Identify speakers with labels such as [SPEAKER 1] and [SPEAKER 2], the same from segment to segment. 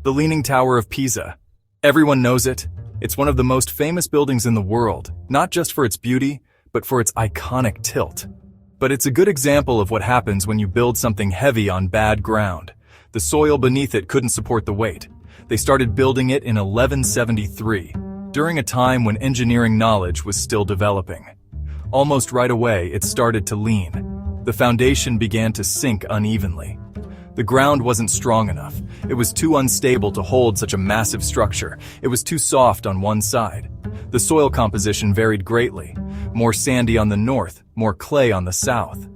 [SPEAKER 1] The Leaning Tower of Pisa. Everyone knows it. It's one of the most famous buildings in the world, not just for its beauty, but for its iconic tilt. But it's a good example of what happens when you build something heavy on bad ground. The soil beneath it couldn't support the weight. They started building it in 1173, during a time when engineering knowledge was still developing. Almost right away, it started to lean. The foundation began to sink unevenly. The ground wasn't strong enough. It was too unstable to hold such a massive structure. It was too soft on one side. The soil composition varied greatly. More sandy on the north, more clay on the south.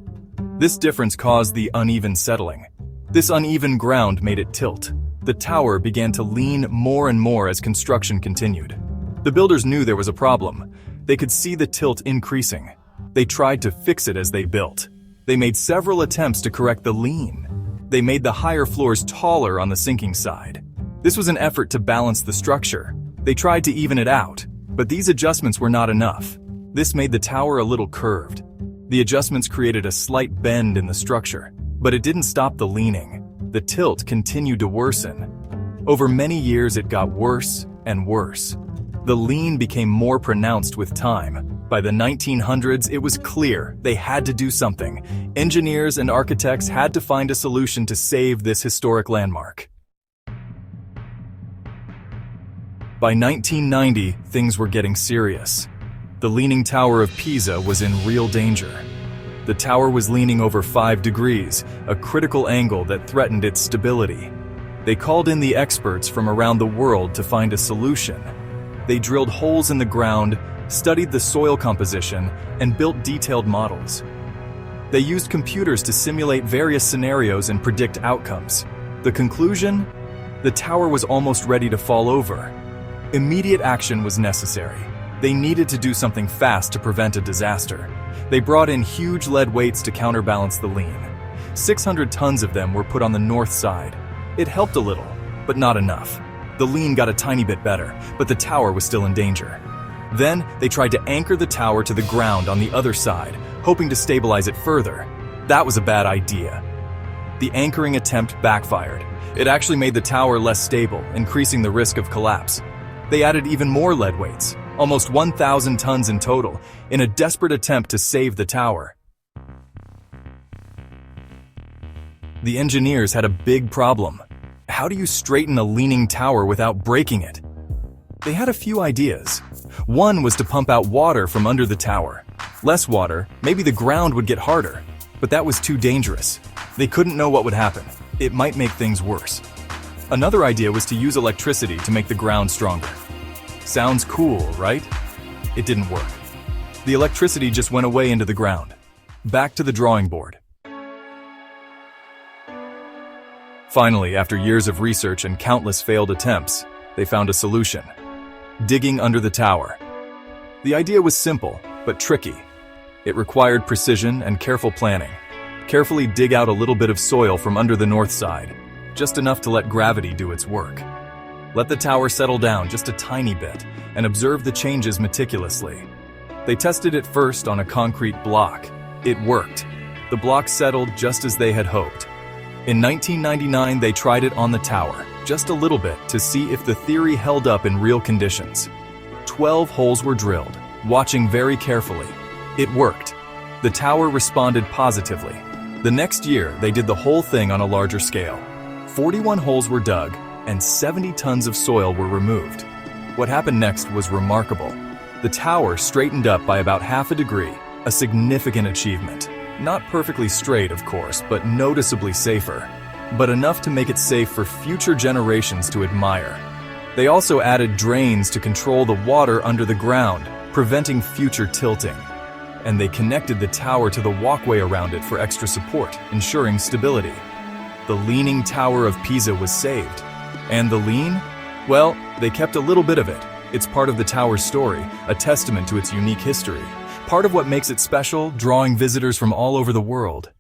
[SPEAKER 1] This difference caused the uneven settling. This uneven ground made it tilt. The tower began to lean more and more as construction continued. The builders knew there was a problem. They could see the tilt increasing. They tried to fix it as they built. They made several attempts to correct the lean. They made the higher floors taller on the sinking side. This was an effort to balance the structure. They tried to even it out, but these adjustments were not enough. This made the tower a little curved. The adjustments created a slight bend in the structure, but it didn't stop the leaning. The tilt continued to worsen. Over many years, it got worse and worse. The lean became more pronounced with time. By the 1900s, it was clear they had to do something. Engineers and architects had to find a solution to save this historic landmark. By 1990, things were getting serious. The Leaning Tower of Pisa was in real danger. The tower was leaning over 5 degrees, a critical angle that threatened its stability. They called in the experts from around the world to find a solution. They drilled holes in the ground, studied the soil composition, and built detailed models. They used computers to simulate various scenarios and predict outcomes. The conclusion? The tower was almost ready to fall over. Immediate action was necessary. They needed to do something fast to prevent a disaster. They brought in huge lead weights to counterbalance the lean. 600 tons of them were put on the north side. It helped a little, but not enough. The lean got a tiny bit better, but the tower was still in danger. Then, they tried to anchor the tower to the ground on the other side, hoping to stabilize it further. That was a bad idea. The anchoring attempt backfired. It actually made the tower less stable, increasing the risk of collapse. They added even more lead weights, almost 1,000 tons in total, in a desperate attempt to save the tower. The engineers had a big problem. How do you straighten a leaning tower without breaking it? They had a few ideas. One was to pump out water from under the tower. Less water, maybe the ground would get harder, but that was too dangerous. They couldn't know what would happen. It might make things worse. Another idea was to use electricity to make the ground stronger. Sounds cool, right? It didn't work. The electricity just went away into the ground. Back to the drawing board. Finally, after years of research and countless failed attempts, they found a solution. Digging under the tower. The idea was simple, but tricky. It required precision and careful planning. Carefully dig out a little bit of soil from under the north side, just enough to let gravity do its work. Let the tower settle down just a tiny bit and observe the changes meticulously. They tested it first on a concrete block. It worked. The block settled just as they had hoped. In 1999, they tried it on the tower, just a little bit, to see if the theory held up in real conditions. 12 holes were drilled, watching very carefully. It worked. The tower responded positively. The next year, they did the whole thing on a larger scale. 41 holes were dug, and 70 tons of soil were removed. What happened next was remarkable. The tower straightened up by about half a degree, a significant achievement. Not perfectly straight, of course, but noticeably safer. But enough to make it safe for future generations to admire. They also added drains to control the water under the ground, preventing future tilting. And they connected the tower to the walkway around it for extra support, ensuring stability. The Leaning Tower of Pisa was saved. And the lean? Well, they kept a little bit of it. It's part of the tower's story, a testament to its unique history. Part of what makes it special, drawing visitors from all over the world.